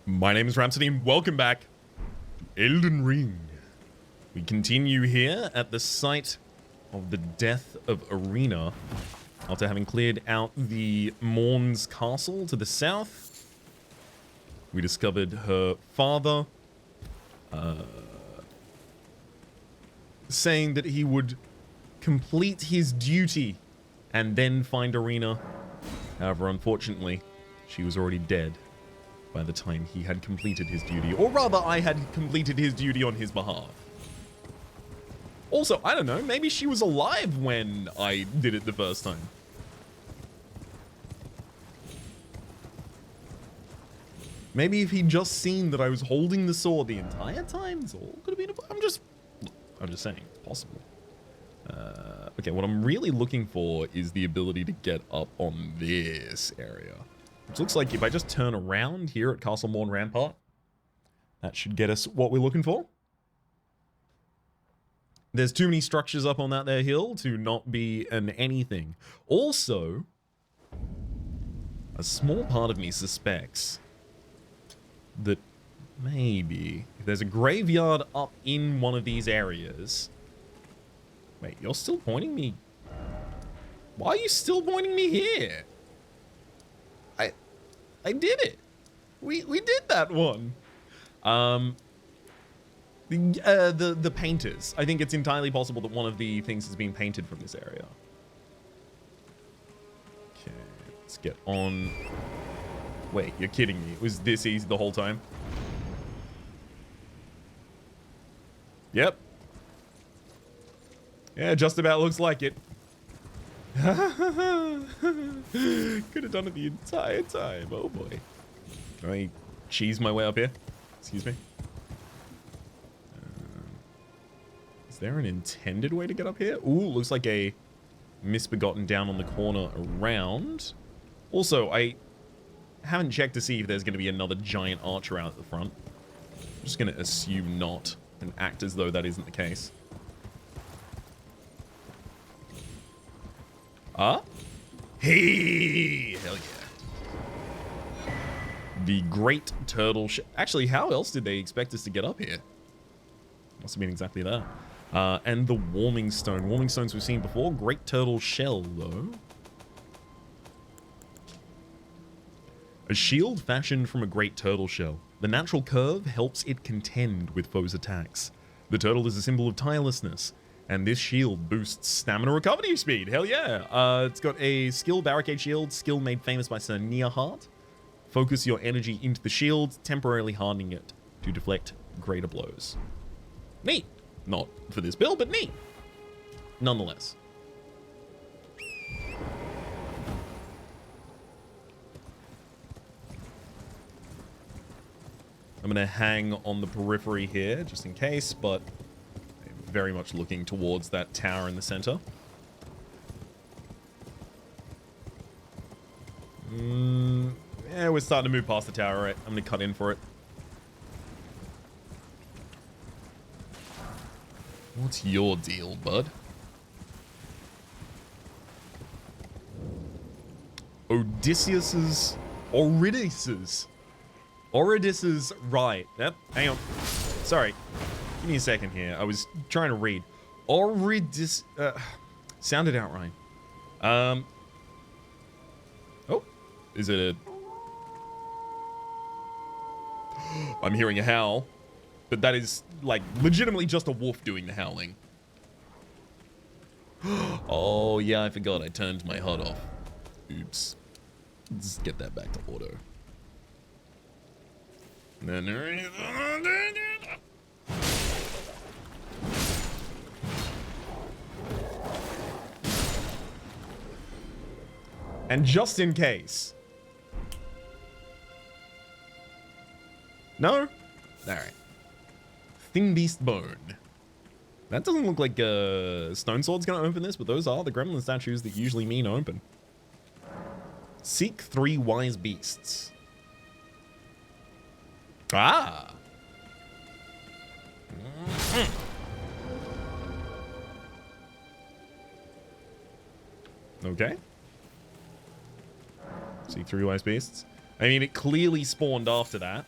My name is Rhapsody and welcome back to Elden Ring. We continue here at the site of the death of Arena after having cleared out the Morn's castle to the south. We discovered her father saying that he would complete his duty and then find Arena. However, unfortunately, she was already dead by the time he had completed his duty. Or rather, I had completed his duty on his behalf. Also, I don't know, maybe she was alive when I did it the first time. Maybe if he'd just seen that I was holding the sword the entire time, this all could have been I'm just saying, it's possible. Okay, what I'm really looking for is the ability to get up on this area. Which looks like if I just turn around here at Castle Morn Rampart, that should get us what we're looking for. There's too many structures up on that there hill to not be an anything. Also, a small part of me suspects that maybe if there's a graveyard up in one of these areas. Wait, you're still pointing me? Why are you still pointing me here? I did it. We did that one. The painters. I think it's entirely possible that one of the things has been painted from this area. Okay, let's get on. Wait, you're kidding me. It was this easy the whole time? Yep. Yeah, just about looks like it. Could have done it the entire time. Oh boy. Can I cheese my way up here? Excuse me. Is there an intended way to get up here? Ooh, looks like a misbegotten down on the corner around. Also, I haven't checked to see if there's going to be another giant archer out at the front. I'm just going to assume not and act as though that isn't the case. Hey! Hell yeah. The Great Turtle Shell. Actually, how else did they expect us to get up here? Must have been exactly that. And the Warming Stone. Warming Stones we've seen before. Great Turtle Shell, though. A shield fashioned from a Great Turtle Shell. The natural curve helps it contend with foes' attacks. The turtle is a symbol of tirelessness. And this shield boosts stamina recovery speed. Hell yeah. It's got a skill barricade shield. Skill made famous by Sir Nearheart. Focus your energy into the shield, temporarily hardening it to deflect greater blows. Neat. Not for this build, but neat. Nonetheless. I'm going to hang on the periphery here, just in case, but very much looking towards that tower in the center. Yeah, we're starting to move past the tower, right? I'm going to cut in for it. What's your deal, bud? Odysseus's... Eurydice's right. Yep, hang on. Sorry. Give me a second here. I was trying to read. Sounded out right. Oh, is it a... I'm hearing a howl, but that is like legitimately just a wolf doing the howling. Oh yeah, I forgot I turned my HUD off. Oops. Let's get that back to auto. And just in case. No? Alright. Thin Beast Bone. That doesn't look like Stone Sword's gonna open this, but those are the gremlin statues that usually mean open. Seek 3 wise beasts. Ah! Okay. See 3 wise beasts. I mean, it clearly spawned after that.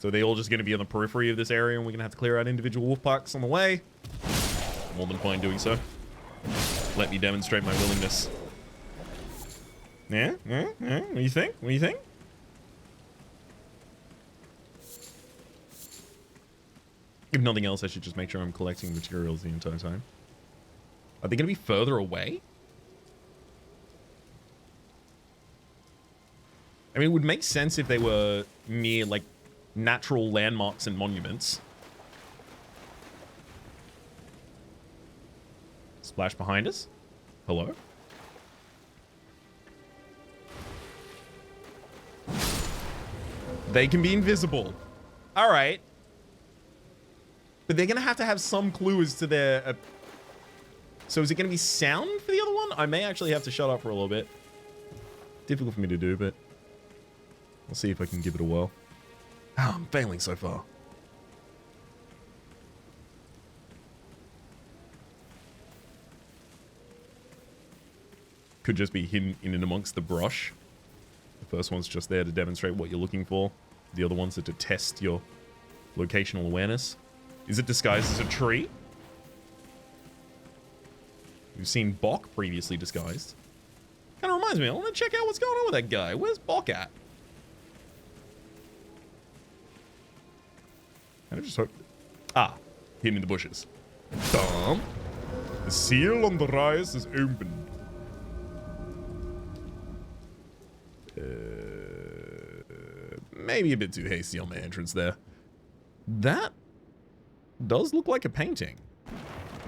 So they're all just going to be on the periphery of this area, and we're going to have to clear out individual wolf packs on the way. More than fine doing so. Let me demonstrate my willingness. Yeah? What do you think? What do you think? If nothing else, I should just make sure I'm collecting materials the entire time. Are they going to be further away? I mean, it would make sense if they were near, like, natural landmarks and monuments. Splash behind us? Hello? They can be invisible. All right. But they're going to have some clue as to their... So is it going to be sound for the other one? I may actually have to shut up for a little bit. Difficult for me to do, but... I'll see if I can give it a whirl. Oh, I'm failing so far. Could just be hidden in and amongst the brush. The first one's just there to demonstrate what you're looking for. The other ones are to test your locational awareness. Is it disguised as a tree? We've seen Bok previously disguised. Kind of reminds me, I want to check out what's going on with that guy. Where's Bok at? I just hope... Ah, hidden in the bushes. Dumb. The seal on the rise is opened. Maybe a bit too hasty on my entrance there. That does look like a painting,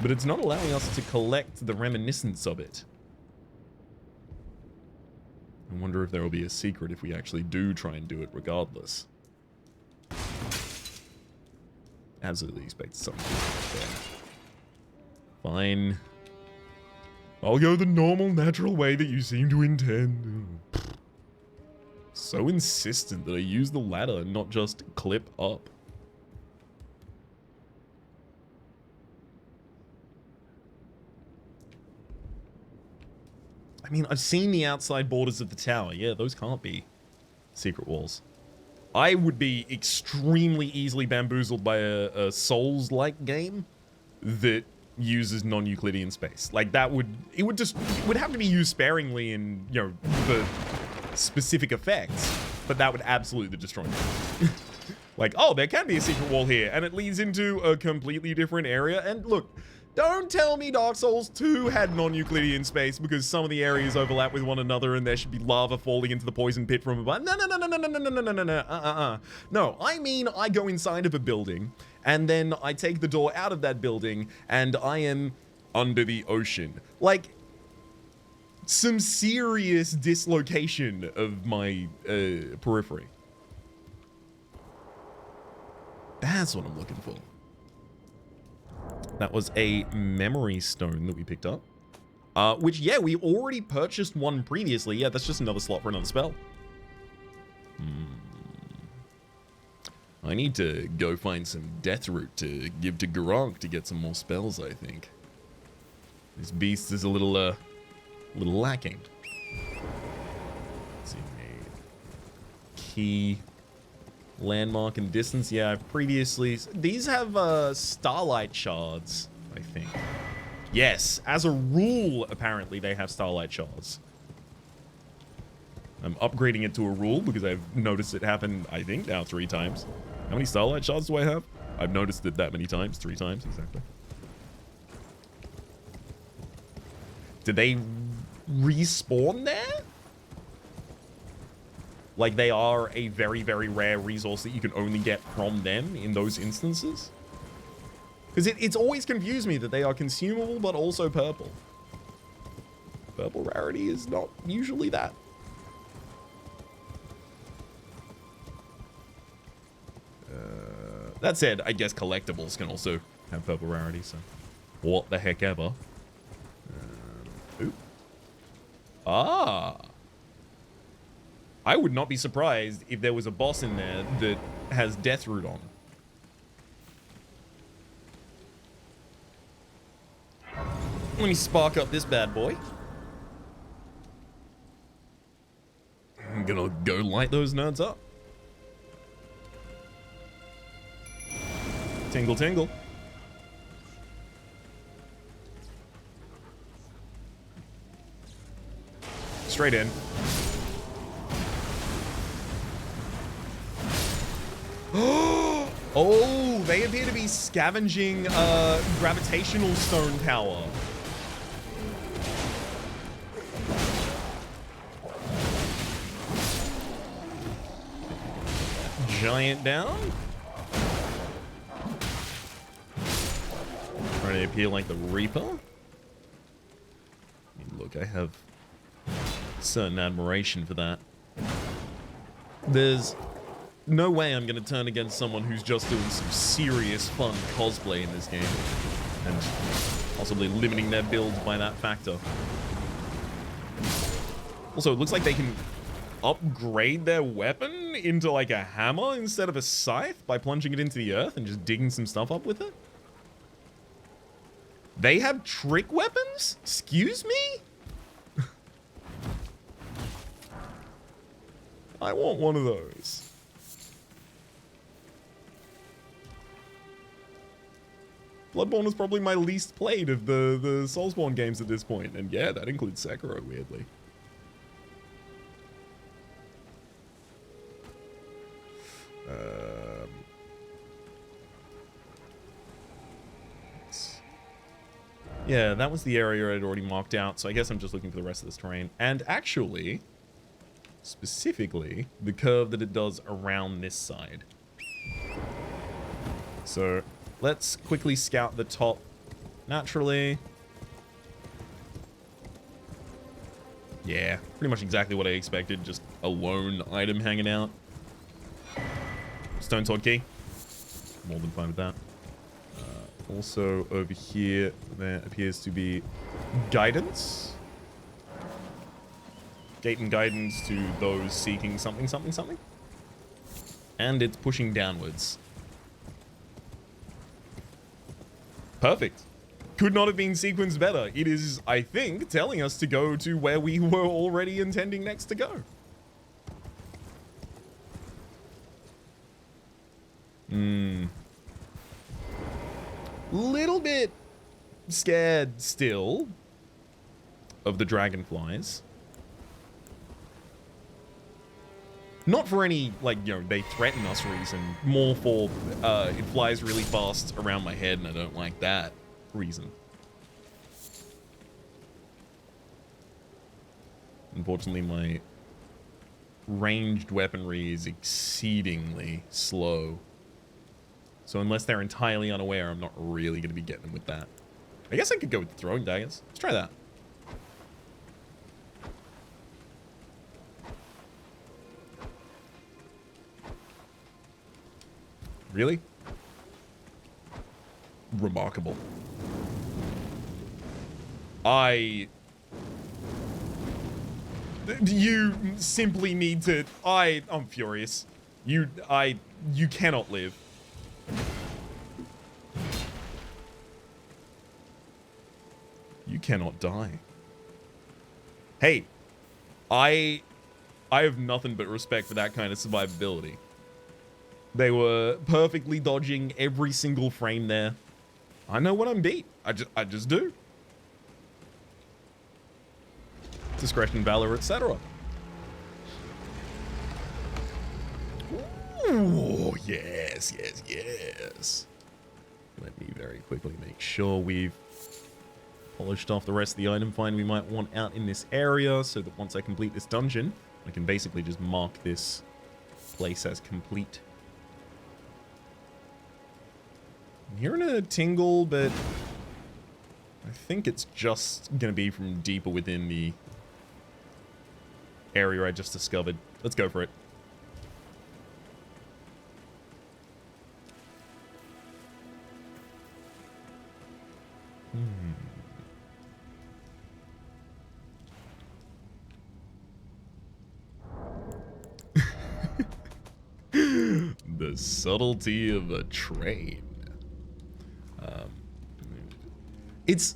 but it's not allowing us to collect the reminiscence of it. I wonder if there will be a secret if we actually do try and do it regardless. Absolutely expect something there. Fine. I'll go the normal, natural way that you seem to intend. So insistent that I use the ladder and not just clip up. I mean, I've seen the outside borders of the tower. Yeah, those can't be secret walls. I would be extremely easily bamboozled by a Souls-like game that uses non-Euclidean space. Like, it would have to be used sparingly in, you know, for specific effects, but that would absolutely destroy me. Like, oh, there can be a secret wall here, and it leads into a completely different area. And look, don't tell me Dark Souls 2 had non-Euclidean space because some of the areas overlap with one another and there should be lava falling into the poison pit from above. No. No, I mean, I go inside of a building and then I take the door out of that building and I am under the ocean. Like, some serious dislocation of my periphery. That's what I'm looking for. That was a memory stone that we picked up. Which, yeah, we already purchased one previously. Yeah, that's just another slot for another spell. I need to go find some death root to give to Garunk to get some more spells, I think. This beast is a little lacking. Let's see. Key... landmark and distance. Yeah, I've previously... These have starlight shards, I think. Yes, as a rule, apparently, they have starlight shards. I'm upgrading it to a rule because I've noticed it happen, I think, now 3 times. How many starlight shards do I have? I've noticed it that many times. 3 times, exactly. Did they respawn there? Like, they are a very, very rare resource that you can only get from them in those instances? Because it's always confused me that they are consumable, but also purple. Purple rarity is not usually that. That said, I guess collectibles can also have purple rarity, so... What the heck ever. Ooh. Ah! I would not be surprised if there was a boss in there that has death root on. Let me spark up this bad boy. I'm gonna go light those nerds up. Tingle, tingle. Straight in. Oh, they appear to be scavenging gravitational stone power. Giant down. Trying to appear like the Reaper. I mean, look, I have certain admiration for that. There's no way I'm going to turn against someone who's just doing some serious fun cosplay in this game. And possibly limiting their builds by that factor. Also, it looks like they can upgrade their weapon into like a hammer instead of a scythe by plunging it into the earth and just digging some stuff up with it. They have trick weapons? Excuse me? I want one of those. Bloodborne is probably my least played of the Soulsbourne games at this point, and yeah, that includes Sekiro, weirdly. Yeah, that was the area I'd already marked out, so I guess I'm just looking for the rest of this terrain. And actually, specifically, the curve that it does around this side. So, let's quickly scout the top naturally. Yeah, pretty much exactly what I expected, just a lone item hanging out. Stone sword key. More than fine with that. Also, over here, there appears to be guidance. Gate and guidance to those seeking something, something, something. And it's pushing downwards. Perfect. Could not have been sequenced better. It is, I think, telling us to go to where we were already intending next to go. Little bit scared still of the dragonflies. Not for any, like, you know, they threaten us reason. More for, it flies really fast around my head and I don't like that reason. Unfortunately, my ranged weaponry is exceedingly slow. So unless they're entirely unaware, I'm not really going to be getting them with that. I guess I could go with throwing daggers. Let's try that. Really? Remarkable. You simply need to... I'm furious. You cannot live. You cannot die. Hey, I have nothing but respect for that kind of survivability. They were perfectly dodging every single frame there. I know when I'm beat. I just do. Discretion, valor, etc. Ooh, yes, yes, yes. Let me very quickly make sure we've polished off the rest of the item find we might want out in this area, so that once I complete this dungeon, I can basically just mark this place as complete. I'm hearing a tingle, but I think it's just going to be from deeper within the area I just discovered. Let's go for it. The subtlety of a train. It's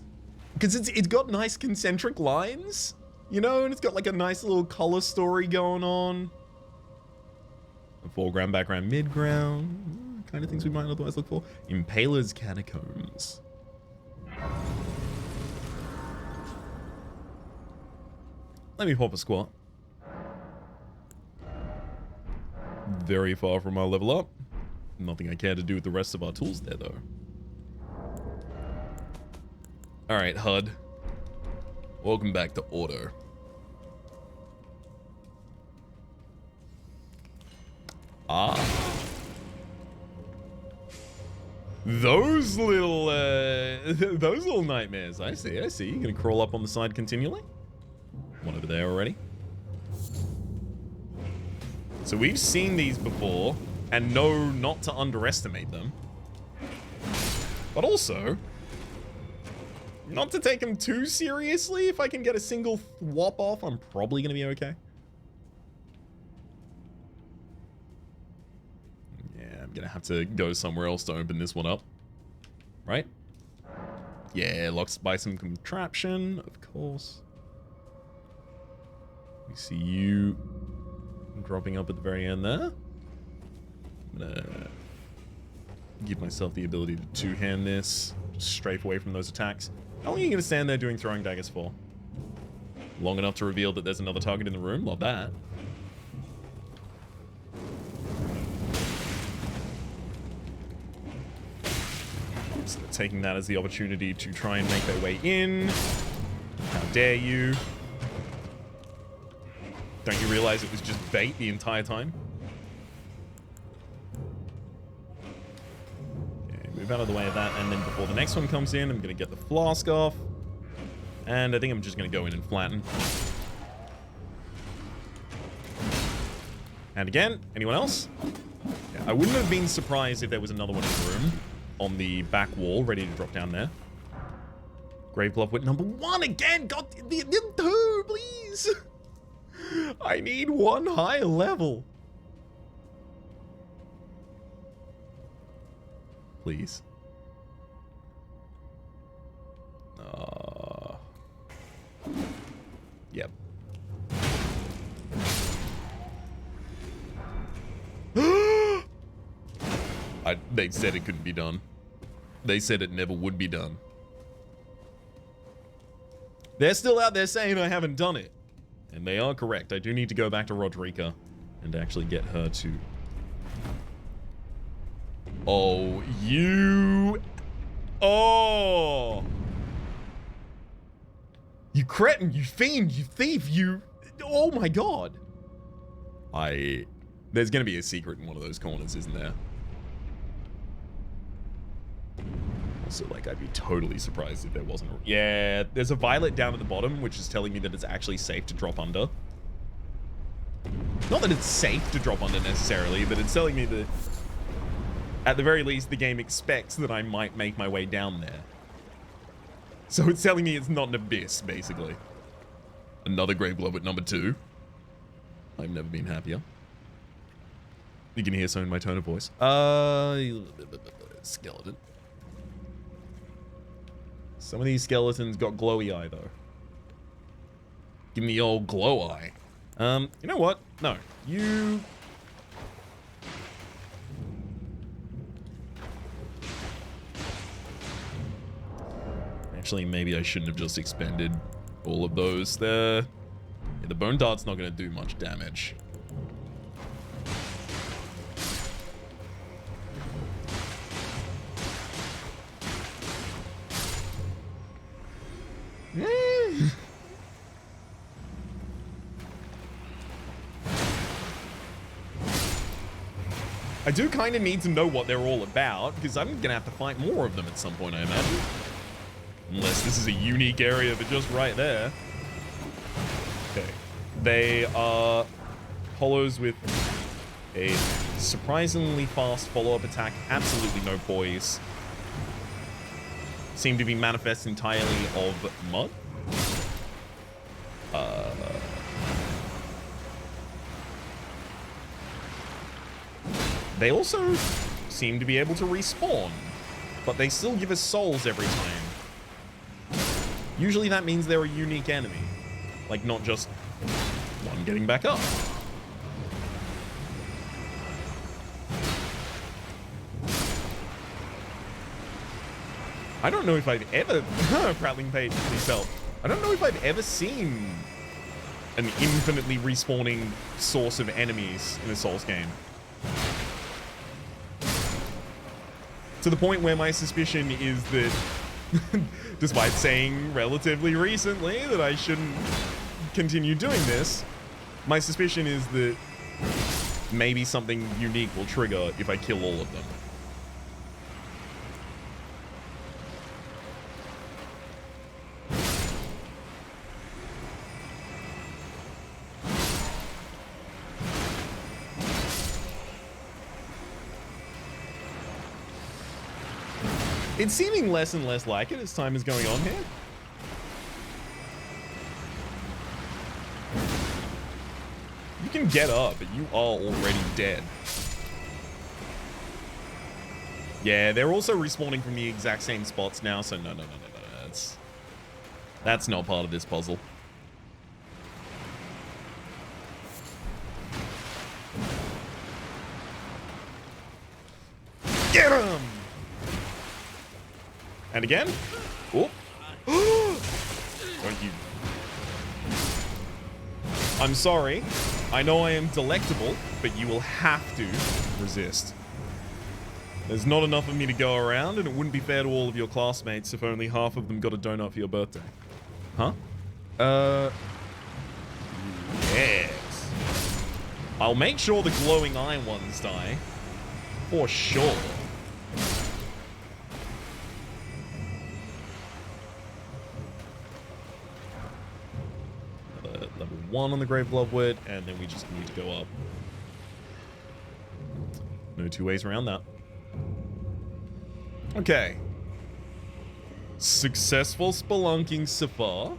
because it's got nice concentric lines, you know, and it's got like a nice little color story going on. A foreground, background, midground. kind of things we might otherwise look for. Impaler's Catacombs. Let me pop a squat. Very far from our level up. Nothing I care to do with the rest of our tools there, though. Alright, HUD. Welcome back to Order. Ah. Those little nightmares. I see, I see. You're gonna crawl up on the side continually? One over there already. So we've seen these before, and know not to underestimate them. But also, not to take them too seriously. If I can get a single thwop off, I'm probably gonna be okay. Yeah, I'm gonna have to go somewhere else to open this one up. Right? Yeah, locked by some contraption, of course. We see you dropping up at the very end there. I'm gonna give myself the ability to two-hand this, just strafe away from those attacks. How long are you gonna stand there doing throwing daggers for? Long enough to reveal that there's another target in the room? Love that. So taking that as the opportunity to try and make their way in. How dare you? Don't you realize it was just bait the entire time? Okay, move out of the way of that, and then before the next one comes in, I'm gonna get the flask off. And I think I'm just gonna go in and flatten. And again, anyone else? Yeah, I wouldn't have been surprised if there was another one in the room on the back wall, ready to drop down there. Graveglove with number 1 again! God, the 2, please! I need one higher level. Please. Yep. They said it couldn't be done. They said it never would be done. They're still out there saying I haven't done it. And they are correct. I do need to go back to Rodrika and actually get her to... Oh, you... Oh! You cretin, you fiend, you thief, you... Oh my god. There's gonna be a secret in one of those corners, isn't there? Also, like, I'd be totally surprised if there wasn't. Yeah, there's a violet down at the bottom, which is telling me that it's actually safe to drop under. Not that it's safe to drop under necessarily, but it's telling me that, at the very least, the game expects that I might make my way down there. So it's telling me it's not an abyss, basically. Another Graveglove at number 2. I've never been happier. You can hear some in my tone of voice. Skeleton. Some of these skeletons got glowy eye, though. Give me the old glow eye. You know what? No. You... Actually, maybe I shouldn't have just expended all of those there. Yeah, the bone dart's not going to do much damage. I do kind of need to know what they're all about, because I'm going to have to fight more of them at some point, I imagine. Unless this is a unique area, but just right there. Okay. They are hollows with a surprisingly fast follow-up attack, absolutely no poise. Seem to be manifest entirely of mud. They also seem to be able to respawn, but they still give us souls every time. Usually that means they're a unique enemy, like not just one getting back up. I don't know if I've ever... Prattling Page, please help. I don't know if I've ever seen an infinitely respawning source of enemies in a Souls game. To the point where my suspicion is that, despite saying relatively recently that I shouldn't continue doing this, my suspicion is that maybe something unique will trigger if I kill all of them. It's seeming less and less like it as time is going on here. You can get up, but you are already dead. Yeah, they're also respawning from the exact same spots now, so no. That's not part of this puzzle. Get him! And again. Oh. Don't you... I'm sorry. I know I am delectable, but you will have to resist. There's not enough of me to go around, and it wouldn't be fair to all of your classmates if only half of them got a donut for your birthday. Huh? Yes. I'll make sure the glowing eye ones die. For sure. Level 1 on the Grave Lovewood, and then we just need to go up. No two ways around that. Okay. Successful spelunking so far.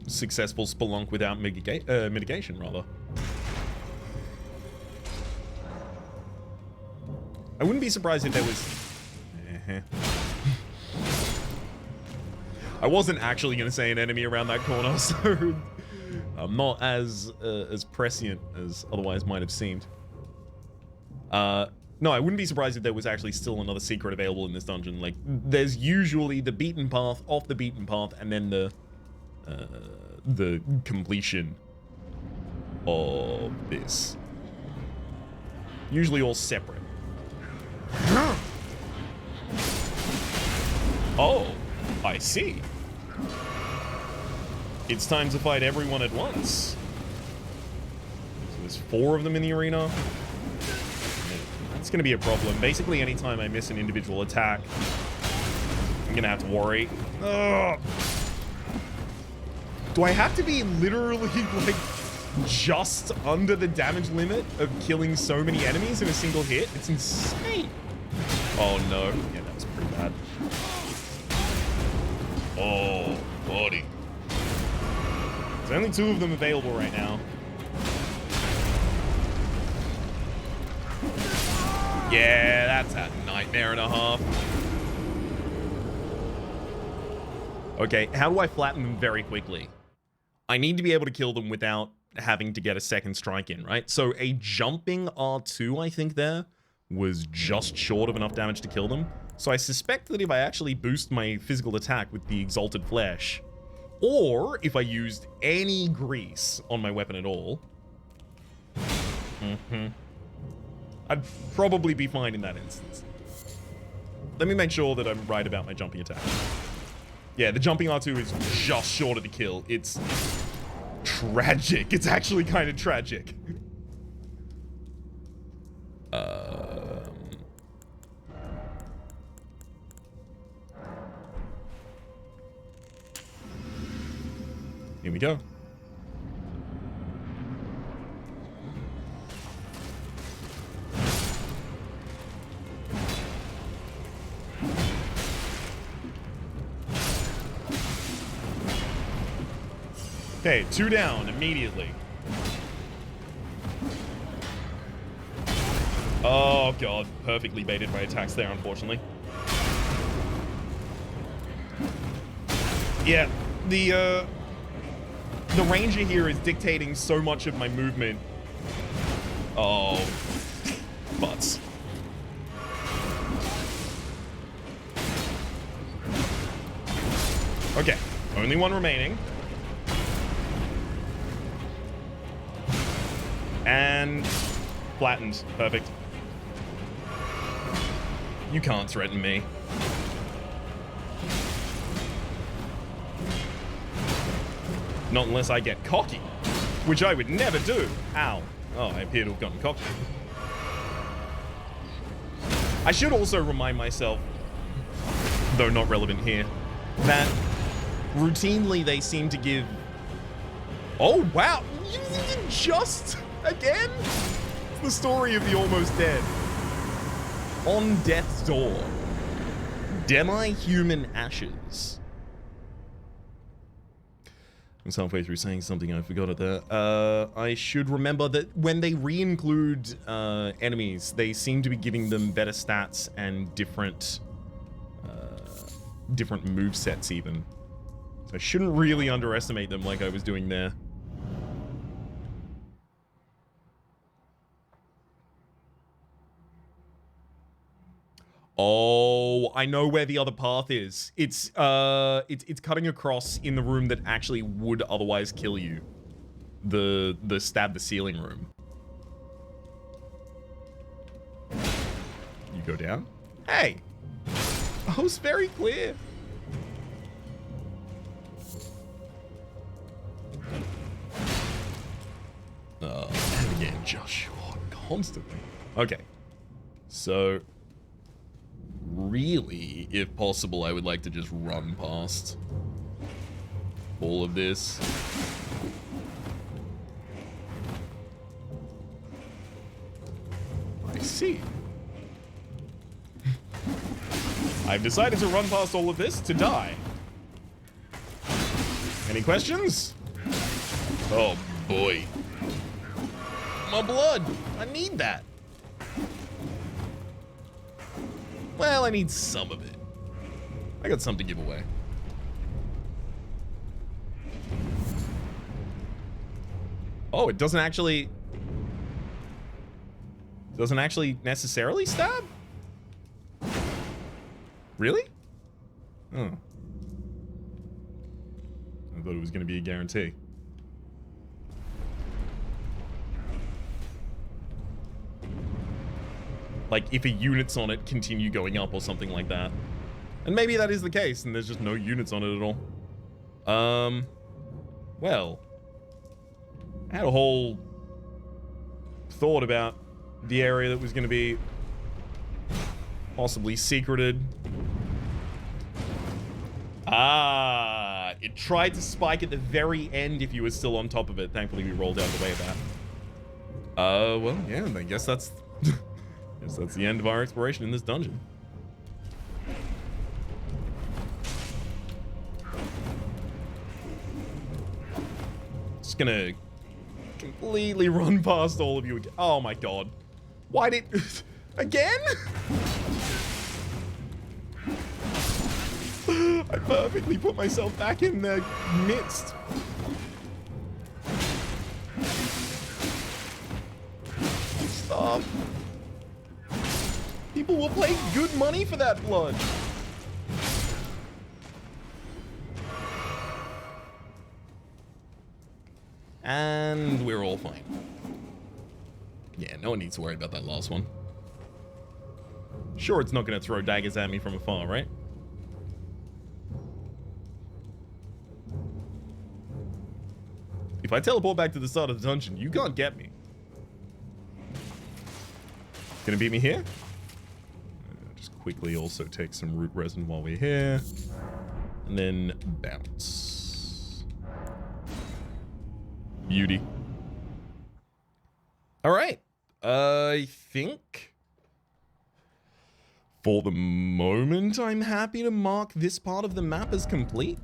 Successful spelunk without mitigation, rather. I wouldn't be surprised if there was... I wasn't actually going to say an enemy around that corner, so I'm not as prescient as otherwise might have seemed. No, I wouldn't be surprised if there was actually still another secret available in this dungeon. Like, there's usually the beaten path, off the beaten path, and then the completion of this. Usually all separate. Oh, I see. It's time to fight everyone at once. So there's 4 of them in the arena. That's going to be a problem. Basically, anytime I miss an individual attack, I'm going to have to worry. Ugh. Do I have to be literally, like, just under the damage limit of killing so many enemies in a single hit? It's insane. Oh, no. Yeah, that was pretty bad. Oh, buddy. There's only 2 of them available right now. Yeah, that's a nightmare and a half. Okay, how do I flatten them very quickly? I need to be able to kill them without having to get a second strike in, right? So a jumping R2, I think there, was just short of enough damage to kill them. So I suspect that if I actually boost my physical attack with the Exalted Flesh, or if I used any grease on my weapon at all, I'd probably be fine in that instance. Let me make sure that I'm right about my jumping attack. Yeah, the jumping R2 is just short of the kill. It's tragic. It's actually kind of tragic. Here we go. Okay, 2 down immediately. Oh god, perfectly baited my attacks there, unfortunately. Yeah, the ranger here is dictating so much of my movement Oh, butts. Okay, only one remaining. And flattened. Perfect. You can't threaten me. Not unless I get cocky, which I would never do. Ow. Oh, I appear to have gotten cocky. I should also remind myself, though not relevant here, that routinely they seem to give... Oh, wow. Just again? It's the story of the almost dead. On death's door. Demi-human ashes. I was halfway through saying something, I forgot it there. I should remember that when they re-include enemies, they seem to be giving them better stats and different movesets even. So I shouldn't really underestimate them like I was doing there. Oh, I know where the other path is. It's cutting across in the room that actually would otherwise kill you. The stab the ceiling room. You go down? Hey! I was very clear. And again, Joshua, constantly. Okay. So... really, if possible, I would like to just run past all of this. I see. I've decided to run past all of this to die. Any questions? Oh boy. My blood! I need that. Well, I need some of it. I got some to give away. Oh, it doesn't actually necessarily stab? Really? Oh. I thought it was going to be a guarantee. Like, if a unit's on it, continue going up or something like that. And maybe that is the case, and there's just no units on it at all. Well, I had a whole thought about the area that was going to be possibly secreted. Ah, it tried to spike at the very end if you were still on top of it. Thankfully, we rolled out the way of that. Well, yeah, I guess that's... guess that's the end of our exploration in this dungeon. Just gonna completely run past all of you again. Oh my god. Why did... again? I perfectly put myself back in the midst. Stop. People will pay good money for that blood. And we're all fine. Yeah, no one needs to worry about that last one. Sure, it's not going to throw daggers at me from afar, right? If I teleport back to the start of the dungeon, you can't get me. Gonna beat me here? Just quickly also take some root resin while we're here. And then bounce. Beauty. Alright. I think... for the moment, I'm happy to mark this part of the map as complete.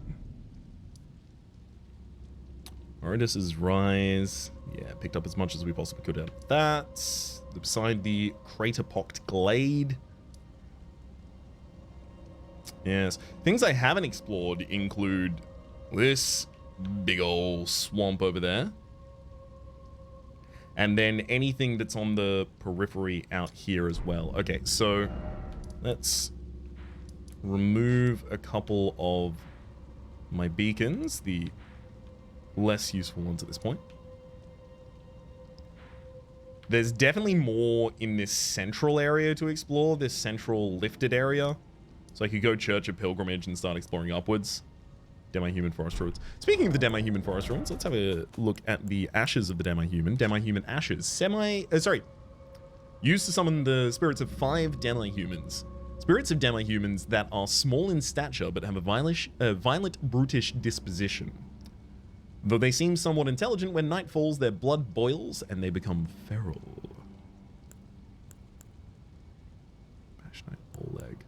Aridus's Rise. Yeah, picked up as much as we possibly could out of that. Beside the crater-pocked glade. Yes. Things I haven't explored include this big ol' swamp over there. And then anything that's on the periphery out here as well. Okay, so let's remove a couple of my beacons, the less useful ones at this point. There's definitely more in this central area to explore, this central lifted area. So I could go Church of Pilgrimage and start exploring upwards. Demi-human forest ruins. Speaking of the demi-human forest ruins, let's have a look at the ashes of the demi-human. Demi-human ashes. Used to summon the spirits of 5 demi-humans. Spirits of demi-humans that are small in stature but have a violent, brutish disposition. Though they seem somewhat intelligent, when night falls, their blood boils and they become feral. Bash Knight Oleg.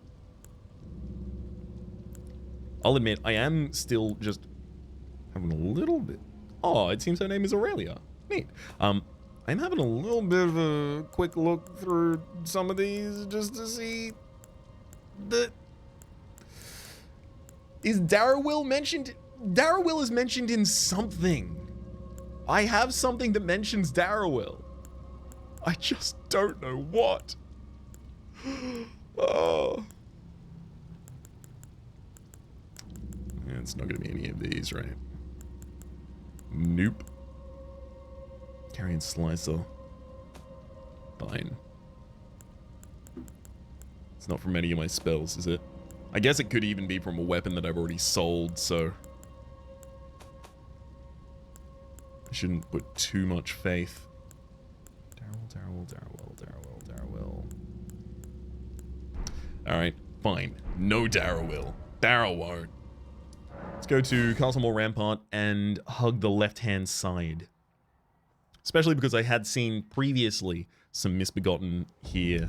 I'll admit, I am still just having a little bit... Oh, it seems her name is Aurelia. Neat. I'm having a little bit of a quick look through some of these just to see... Is Darrowwill mentioned? Darrowwill is mentioned in something. I have something that mentions Darrowwill. I just don't know what. Oh. Yeah, it's not going to be any of these, right? Nope. Carrion Slicer. Fine. It's not from any of my spells, is it? I guess it could even be from a weapon that I've already sold, so... I shouldn't put too much faith. Darrowwill. Alright, fine. No Darrowwill. Darrow won't. Let's go to Castlemore Rampart and hug the left-hand side. Especially because I had seen previously some misbegotten here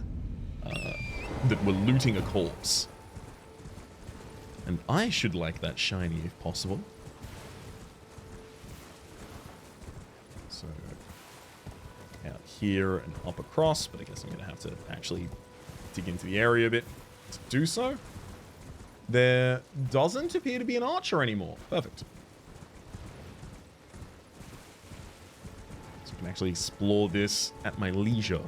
that were looting a corpse. And I should like that shiny if possible. So, out here and up across, but I guess I'm going to have to actually dig into the area a bit to do so. There doesn't appear to be an archer anymore. Perfect. So I can actually explore this at my leisure.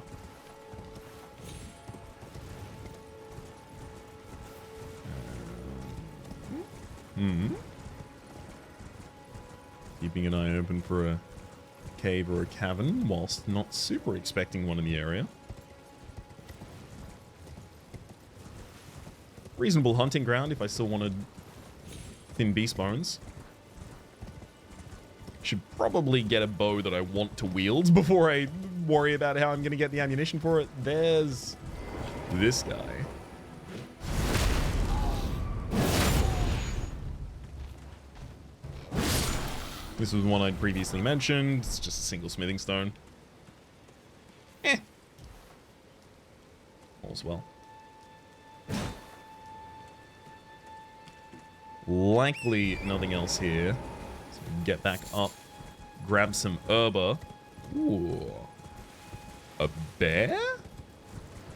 Keeping an eye open for a cave or a cavern, whilst not super expecting one in the area. Reasonable hunting ground if I still wanted thin beast bones. Should probably get a bow that I want to wield before I worry about how I'm going to get the ammunition for it. There's this guy. This was one I'd previously mentioned. It's just a single smithing stone. All's well. Likely nothing else here. So we can get back up, grab some herba. Ooh. A bear?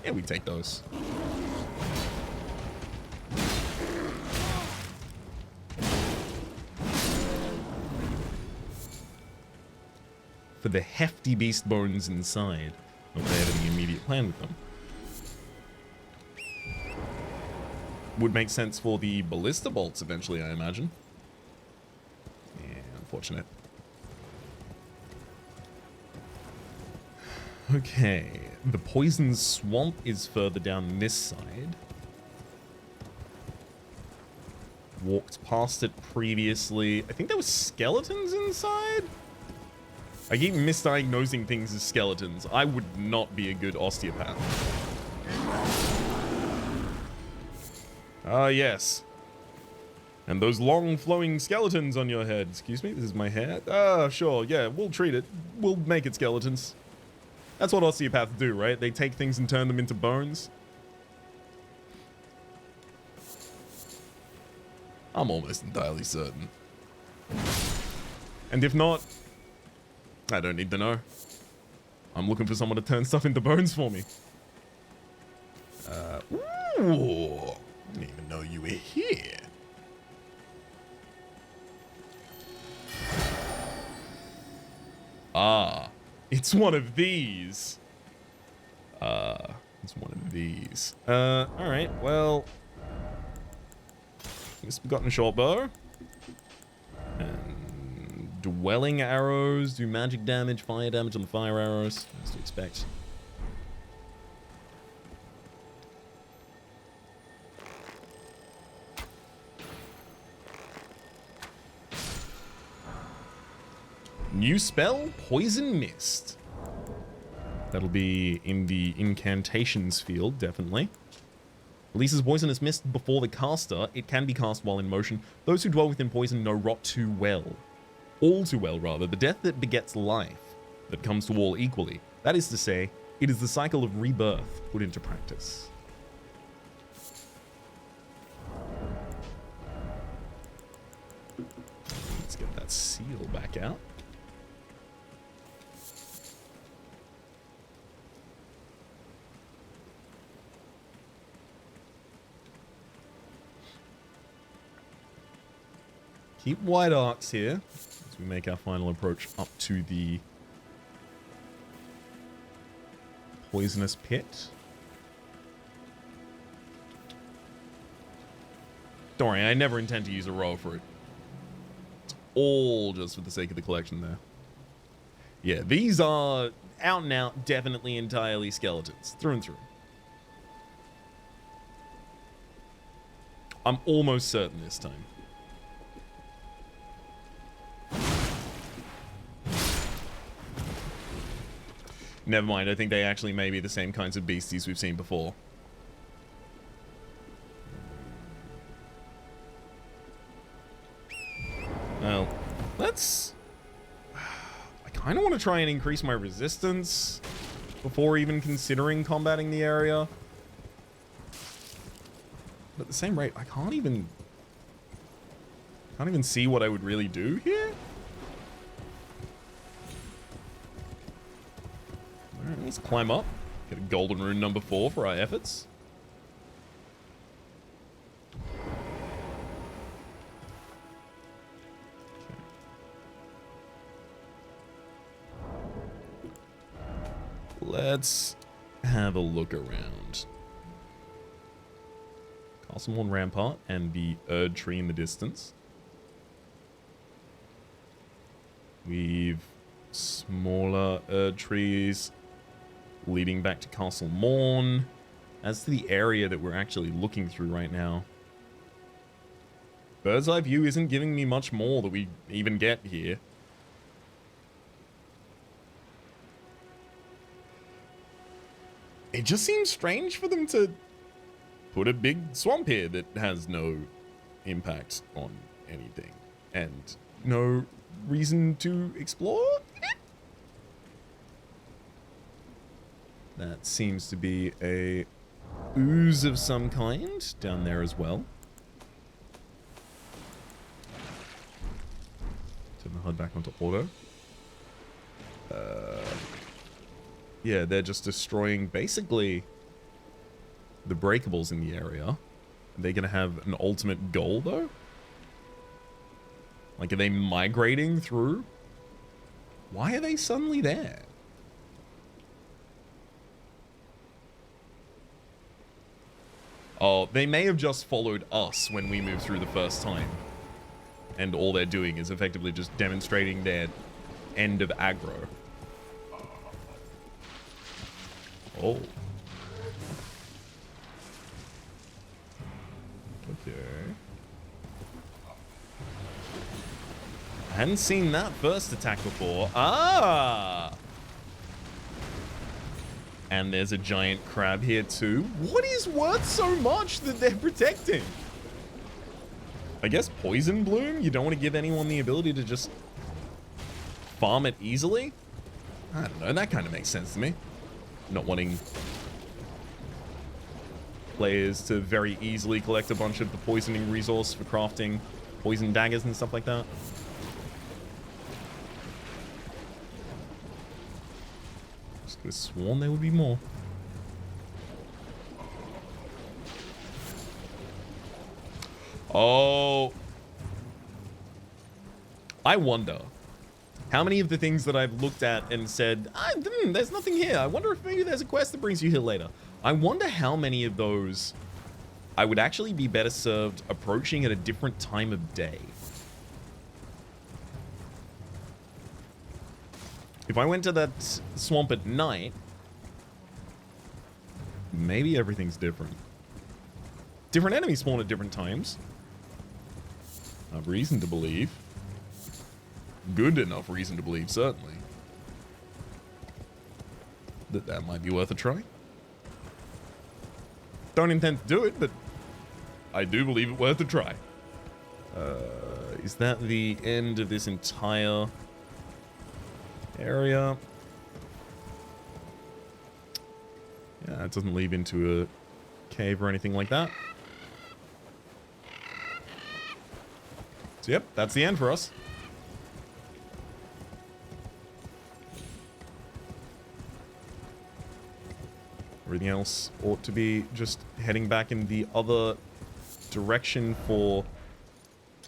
Yeah, we take those. For the hefty beast bones inside. Not that I have any immediate plan with them. Would make sense for the ballista bolts eventually, I imagine. Yeah, unfortunate. Okay, the poison swamp is further down this side. Walked past it previously. I think there were skeletons inside? I keep misdiagnosing things as skeletons. I would not be a good osteopath. Ah, yes. And those long flowing skeletons on your head. Excuse me, this is my hair. Ah, sure, yeah, we'll treat it. We'll make it skeletons. That's what osteopaths do, right? They take things and turn them into bones. I'm almost entirely certain. And if not, I don't need to know. I'm looking for someone to turn stuff into bones for me. Ooh. I didn't even know you were here. Ah. It's one of these. It's one of these. Alright, well. I guess we've gotten a short bow. And dwelling arrows do magic damage, fire damage on the fire arrows. As to expect. New spell, Poison Mist. That'll be in the incantations field, definitely. Releases poisonous mist before the caster. It can be cast while in motion. Those who dwell within poison know rot too well. All too well, rather. The death that begets life, that comes to all equally. That is to say, it is the cycle of rebirth put into practice. Let's get that seal back out. Keep wide arcs here as we make our final approach up to the poisonous pit. Don't worry, I never intend to use a row for it. It's all just for the sake of the collection there. Yeah, these are out and out, definitely entirely skeletons, through and through. I'm almost certain this time. Never mind, I think they actually may be the same kinds of beasties we've seen before. Well, let's... I kind of want to try and increase my resistance before even considering combating the area. But at the same rate, I can't even see what I would really do here. Alright, let's climb up. Get a golden rune number 4 for our efforts. Let's have a look around. Castlemorn Rampart and the Erd Tree in the distance. We've smaller Erd trees leading back to Castle Morn. As to the area that we're actually looking through right now, bird's eye view isn't giving me much more that we even get here. It just seems strange for them to put a big swamp here that has no impact on anything and no reason to explore it. That seems to be a ooze of some kind down there as well. Turn the HUD back onto auto. Yeah, they're just destroying basically the breakables in the area. Are they going to have an ultimate goal, though? Like, are they migrating through? Why are they suddenly there? Oh, they may have just followed us when we moved through the first time. And all they're doing is effectively just demonstrating their end of aggro. Oh. Okay. I hadn't seen that first attack before. Ah! And there's a giant crab here too. What is worth so much that they're protecting? I guess Poison Bloom? You don't want to give anyone the ability to just farm it easily? I don't know, that kind of makes sense to me. Not wanting players to very easily collect a bunch of the poisoning resource for crafting poison daggers and stuff like that. Just could have sworn there would be more. Oh. I wonder. How many of the things that I've looked at and said, there's nothing here. I wonder if maybe there's a quest that brings you here later. I wonder how many of those I would actually be better served approaching at a different time of day. If I went to that swamp at night, maybe everything's different. Different enemies spawn at different times. I have reason to believe. Good enough reason to believe, certainly, that might be worth a try. Don't intend to do it, but I do believe it worth a try. Is that the end of this entire area? Yeah, it doesn't lead into a cave or anything like that. So yep, that's the end for us. Everything else ought to be just heading back in the other direction for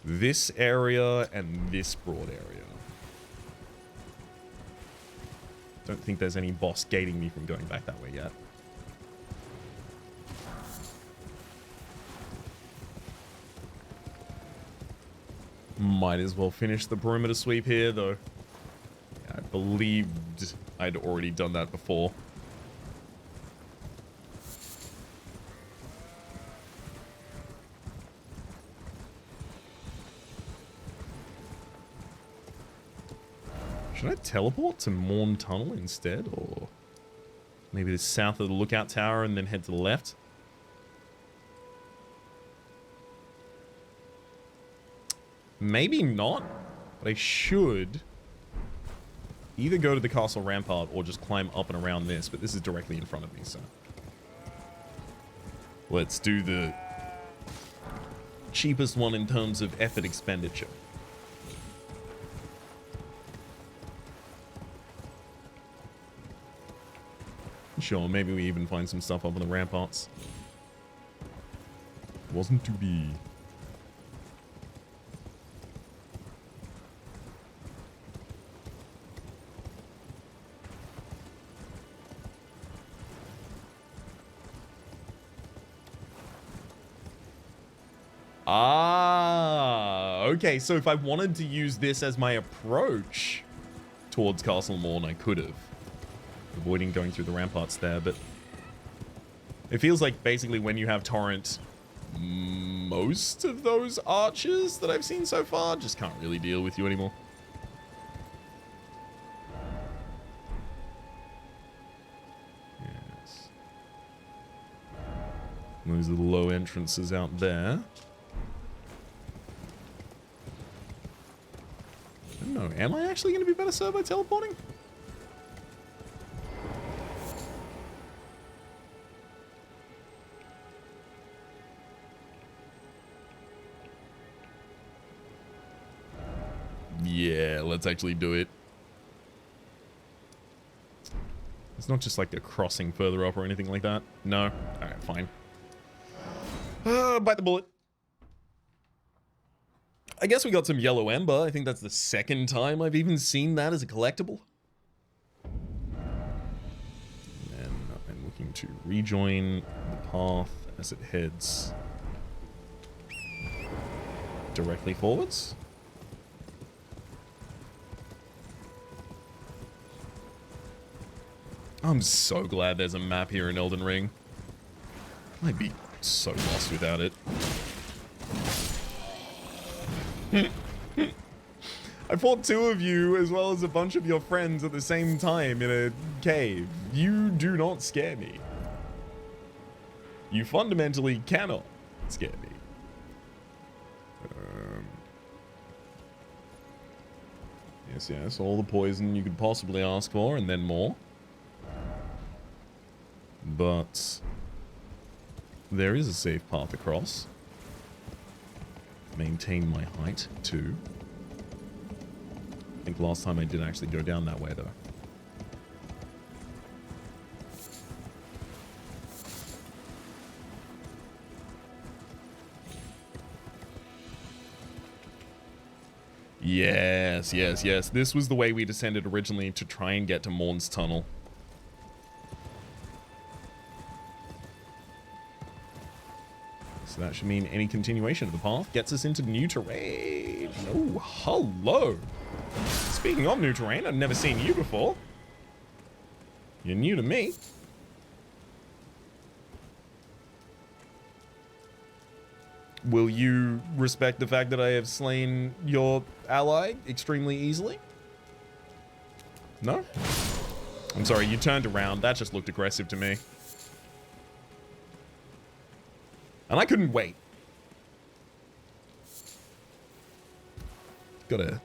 this area and this broad area. Don't think there's any boss gating me from going back that way yet. Might as well finish the perimeter sweep here, though. I believed I'd already done that before. Should I teleport to Morn Tunnel instead, or maybe the south of the lookout tower and then head to the left? Maybe not, but I should either go to the castle rampart or just climb up and around this, but this is directly in front of me, so let's do the cheapest one in terms of effort expenditure. Sure, maybe we even find some stuff up on the ramparts. Wasn't to be. Ah, okay, so if I wanted to use this as my approach towards Castle Morn, I could have. Avoiding going through the ramparts there, but it feels like basically when you have Torrent, most of those archers that I've seen so far just can't really deal with you anymore. Yes. Those are the low entrances out there. I don't know, am I actually going to be better served by teleporting? Yeah, let's actually do it. It's not just like a crossing further up or anything like that. No? Alright, fine. Bite the bullet. I guess we got some yellow ember. I think that's the second time I've even seen that as a collectible. And then I'm looking to rejoin the path as it heads directly forwards. I'm so glad there's a map here in Elden Ring. I'd be so lost without it. I fought two of you as well as a bunch of your friends at the same time in a cave. You do not scare me. You fundamentally cannot scare me. Yes, all the poison you could possibly ask for, and then more. But there is a safe path across. Maintain my height, too. I think last time I did actually go down that way, though. Yes, yes, yes. This was the way we descended originally to try and get to Morn's Tunnel. So that should mean any continuation of the path gets us into new terrain. Oh, hello. Speaking of new terrain, I've never seen you before. You're new to me. Will you respect the fact that I have slain your ally extremely easily? No? I'm sorry, you turned around. That just looked aggressive to me. And I couldn't wait. Gotta...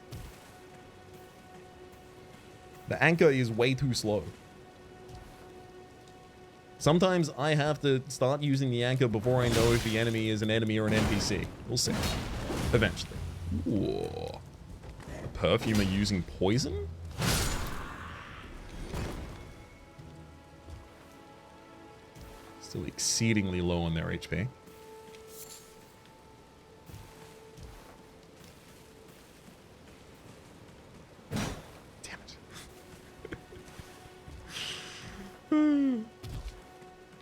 The anchor is way too slow. Sometimes I have to start using the anchor before I know if the enemy is an enemy or an NPC. We'll see. Eventually. Ooh. The perfume are using poison? Still exceedingly low on their HP. Damn it.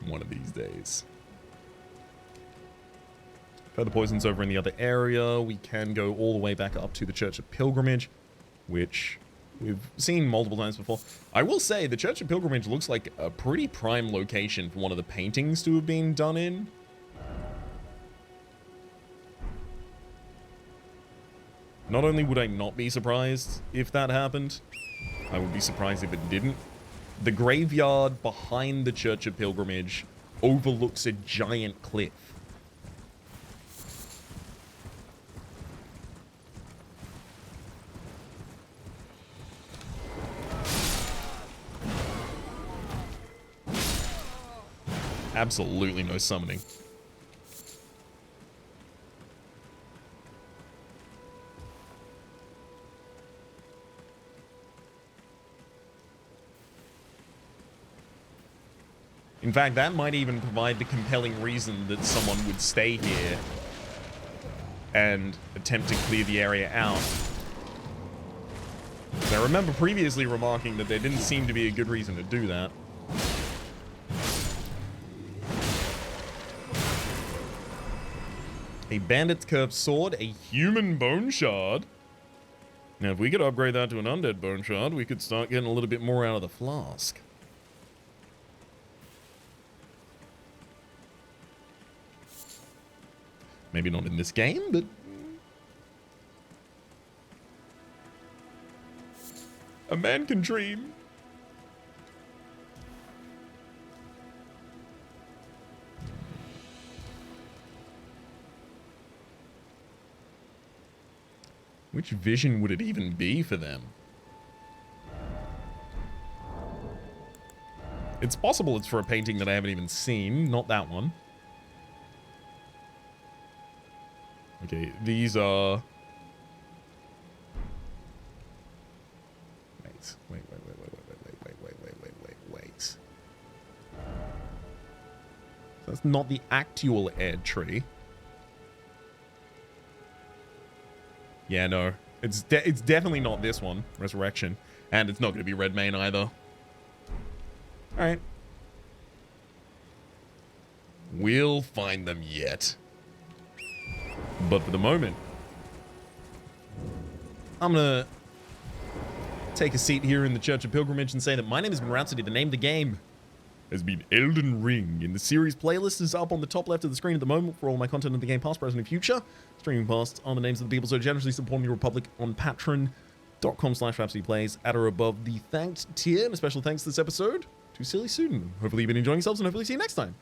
One of these days. Further poisons over in the other area. We can go all the way back up to the Church of Pilgrimage, which we've seen multiple times before. I will say the Church of Pilgrimage looks like a pretty prime location for one of the paintings to have been done in. Not only would I not be surprised if that happened, I would be surprised if it didn't. The graveyard behind the Church of Pilgrimage overlooks a giant cliff. Absolutely no summoning. In fact, that might even provide the compelling reason that someone would stay here and attempt to clear the area out. I remember previously remarking that there didn't seem to be a good reason to do that. A bandit's curved sword, a human bone shard. Now, if we could upgrade that to an undead bone shard, we could start getting a little bit more out of the flask. Maybe not in this game, but... a man can dream. Which vision would it even be for them? It's possible it's for a painting that I haven't even seen, not that one. Okay, these are... Wait. That's not the actual Ed tree. Yeah, no. It's definitely not this one, Resurrection. And it's not going to be Redmane either. Alright. We'll find them yet. But for the moment, I'm going to take a seat here in the Church of Pilgrimage and say that my name has been Rhapsody. The name of the game has been Elden Ring. And the series playlist is up on the top left of the screen at the moment for all my content in the game, past, present, and future. Streaming past are the names of the people so generously supporting the Republic on patreon.com/RhapsodyPlays at or above the thanked tier. And a special thanks this episode to Silly Student. Hopefully you've been enjoying yourselves and hopefully see you next time.